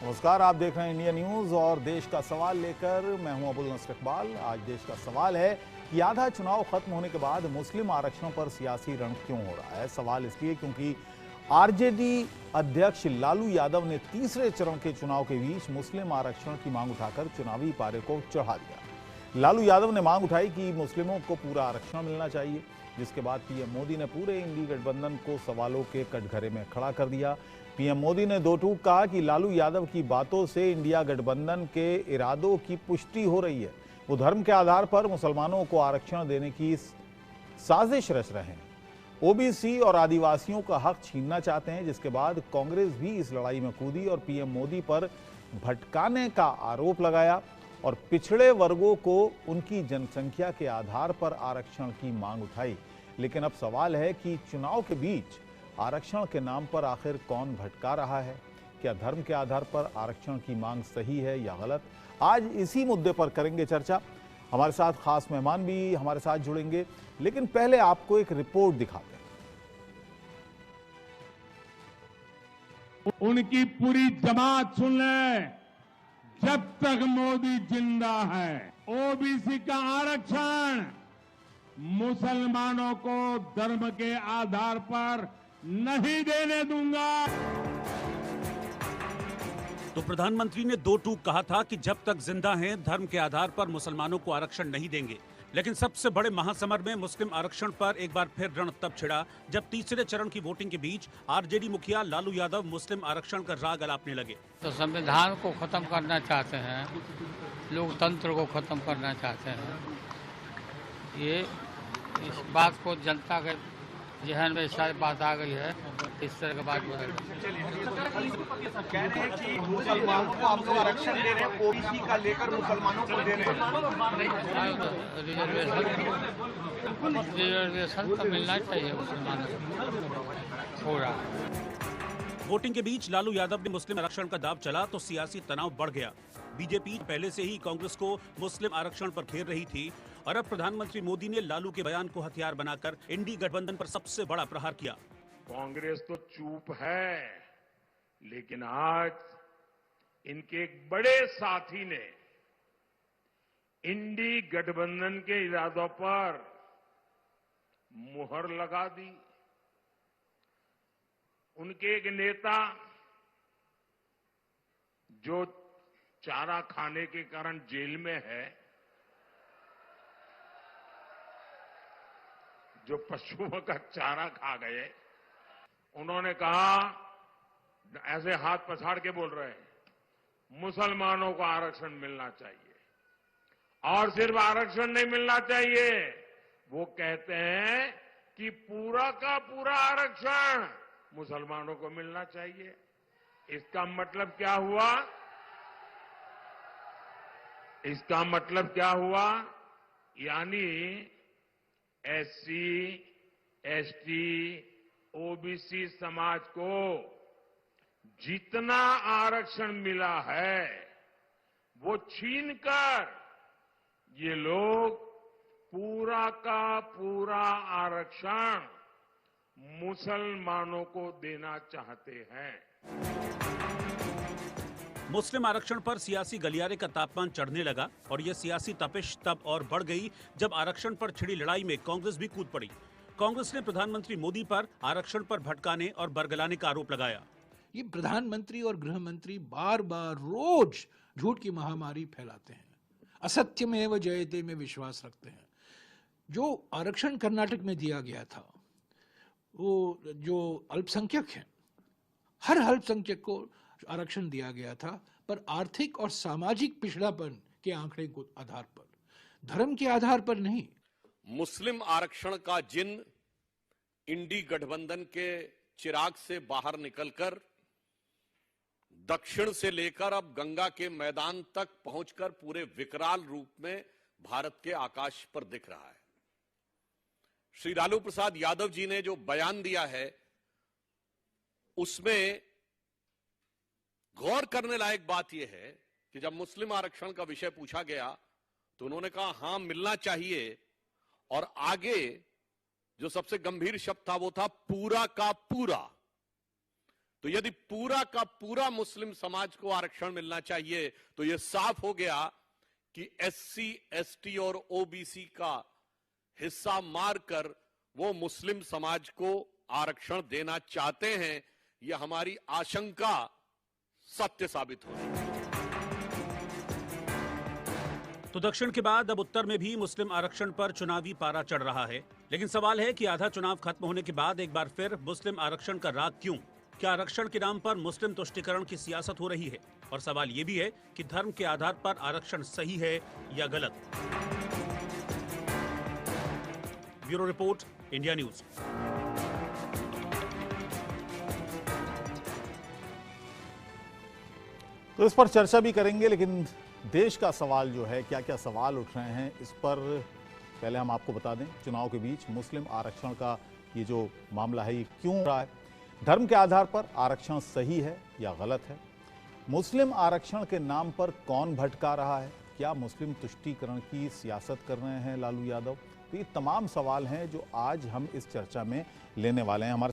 नमस्कार, आप देख रहे हैं इंडिया न्यूज और देश का सवाल लेकर मैं हूं अबुल नसर इकबाल। आज देश का सवाल है कि आधा चुनाव खत्म होने के बाद मुस्लिम आरक्षण पर सियासी रण क्यों हो रहा है। सवाल इसलिए क्योंकि आरजेडी अध्यक्ष लालू यादव ने तीसरे चरण के चुनाव के बीच मुस्लिम आरक्षण की मांग उठाकर चुनावी पारे को चढ़ा दिया। लालू यादव ने मांग उठाई कि मुस्लिमों को पूरा आरक्षण मिलना चाहिए, जिसके बाद पीएम मोदी ने पूरे इंडी गठबंधन को सवालों के कटघरे में खड़ा कर दिया। पीएम मोदी ने दो टूक कहा कि लालू यादव की बातों से इंडिया गठबंधन के इरादों की पुष्टि हो रही है। वो धर्म के आधार पर मुसलमानों को आरक्षण देने की साजिश रच रहे हैं, ओबीसी और आदिवासियों का हक छीनना चाहते हैं, जिसके बाद कांग्रेस भी इस लड़ाई में कूदी और पीएम मोदी पर भटकाने का आरोप लगाया और पिछड़े वर्गों को उनकी जनसंख्या के आधार पर आरक्षण की मांग उठाई। लेकिन अब सवाल है कि चुनाव के बीच आरक्षण के नाम पर आखिर कौन भटका रहा है? क्या धर्म के आधार पर आरक्षण की मांग सही है या गलत? आज इसी मुद्दे पर करेंगे चर्चा। हमारे साथ खास मेहमान भी हमारे साथ जुड़ेंगे, लेकिन पहले आपको एक रिपोर्ट दिखाते हैं। उनकी पूरी जमात सुन ले, जब तक मोदी जिंदा है ओबीसी का आरक्षण मुसलमानों को धर्म के आधार पर नहीं देने दूंगा। तो प्रधानमंत्री ने दो टूक कहा था कि जब तक जिंदा हैं धर्म के आधार पर मुसलमानों को आरक्षण नहीं देंगे। लेकिन सबसे बड़े महासमर में मुस्लिम आरक्षण पर एक बार फिर रण तब छिड़ा जब तीसरे चरण की वोटिंग के बीच आरजेडी मुखिया लालू यादव मुस्लिम आरक्षण का राग अलापने लगे। तो संविधान को खत्म करना चाहते हैं, लोकतंत्र को खत्म करना चाहते हैं। ये इस बात को जनता के जहन में शायद बात आ गई है, इस तरह की बात बदल कह रहे हैं कि मुसलमानों को आप लोग आरक्षण दे रहे हैं, ओबीसी का लेकर मुसलमानों को दे रहे हैं। रिजर्वेशन तो मिलना चाहिए मुसलमानों को। हो रहा वोटिंग के बीच लालू यादव ने मुस्लिम आरक्षण का दाव चला तो सियासी तनाव बढ़ गया। बीजेपी पहले से ही कांग्रेस को मुस्लिम आरक्षण पर घेर रही थी और अब प्रधानमंत्री मोदी ने लालू के बयान को हथियार बनाकर इंडी गठबंधन पर सबसे बड़ा प्रहार किया। कांग्रेस तो चुप है, लेकिन आज इनके एक बड़े साथी ने इंडी गठबंधन के इरादों पर मुहर लगा दी। उनके एक नेता जो चारा खाने के कारण जेल में है, जो पशुओं का चारा खा गए, उन्होंने कहा, ऐसे हाथ पछाड़ के बोल रहे हैं, मुसलमानों को आरक्षण मिलना चाहिए। और सिर्फ आरक्षण नहीं मिलना चाहिए, वो कहते हैं कि पूरा का पूरा आरक्षण मुसलमानों को मिलना चाहिए। इसका मतलब क्या हुआ? इसका मतलब क्या हुआ? यानी एससी, एसटी, ओबीसी समाज को जितना आरक्षण मिला है वो छीनकर ये लोग पूरा का पूरा आरक्षण मुसलमानों को देना चाहते हैं। मुस्लिम आरक्षण पर सियासी गलियारे का तापमान चढ़ने लगा और यह सियासी तपिश तब और बढ़ गई जब आरक्षण पर छिड़ी लड़ाई में कांग्रेस भी कूद पड़ी। कांग्रेस ने प्रधानमंत्री मोदी पर आरक्षण पर भटकाने और बरगलाने का आरोप लगाया। ये प्रधानमंत्री और गृह मंत्री बार बार रोज झूठ की महामारी फैलाते हैं, असत्य में व जयते में विश्वास रखते हैं। जो आरक्षण कर्नाटक में दिया गया था, वो जो अल्पसंख्यक हैं, हर अल्पसंख्यक को आरक्षण दिया गया था, पर आर्थिक और सामाजिक पिछड़ापन के आंकड़े के आधार पर, धर्म के आधार पर नहीं। मुस्लिम आरक्षण का जिन इंडी गठबंधन के चिराग से बाहर निकलकर दक्षिण से लेकर अब गंगा के मैदान तक पहुंचकर पूरे विकराल रूप में भारत के आकाश पर दिख रहा है। श्री लालू प्रसाद यादव जी ने जो बयान दिया है, उसमें गौर करने लायक बात यह है कि जब मुस्लिम आरक्षण का विषय पूछा गया तो उन्होंने कहा हां मिलना चाहिए, और आगे जो सबसे गंभीर शब्द था वो था पूरा का पूरा। तो यदि पूरा का पूरा मुस्लिम समाज को आरक्षण मिलना चाहिए तो यह साफ हो गया कि एससी, एसटी और ओबीसी का हिस्सा मारकर वो मुस्लिम समाज को आरक्षण देना चाहते हैं। यह हमारी आशंका सत्य साबित हो रही है। तो दक्षिण के बाद अब उत्तर में भी मुस्लिम आरक्षण पर चुनावी पारा चढ़ रहा है, लेकिन सवाल है कि आधा चुनाव खत्म होने के बाद एक बार फिर मुस्लिम आरक्षण का राग क्यों? क्या आरक्षण के नाम पर मुस्लिम तुष्टीकरण की सियासत हो रही है? और सवाल ये भी है कि धर्म के आधार पर आरक्षण सही है या गलत? Bureau report, India news. तो इस पर चर्चा भी करेंगे, लेकिन देश का सवाल जो है, क्या क्या सवाल उठ रहे हैं, इस पर पहले हम आपको बता दें, चुनाव के बीच मुस्लिम आरक्षण का ये जो मामला है, ये क्यों हो रहा है? धर्म के आधार पर आरक्षण सही है या गलत है? मुस्लिम आरक्षण के नाम पर कौन भटका रहा है? क्या मुस्लिम तुष्टीकरण की सियासत कर रहे हैं लालू यादव? तो ये तमाम सवाल हैं जो आज हम इस चर्चा में लेने वाले हैं। हमारे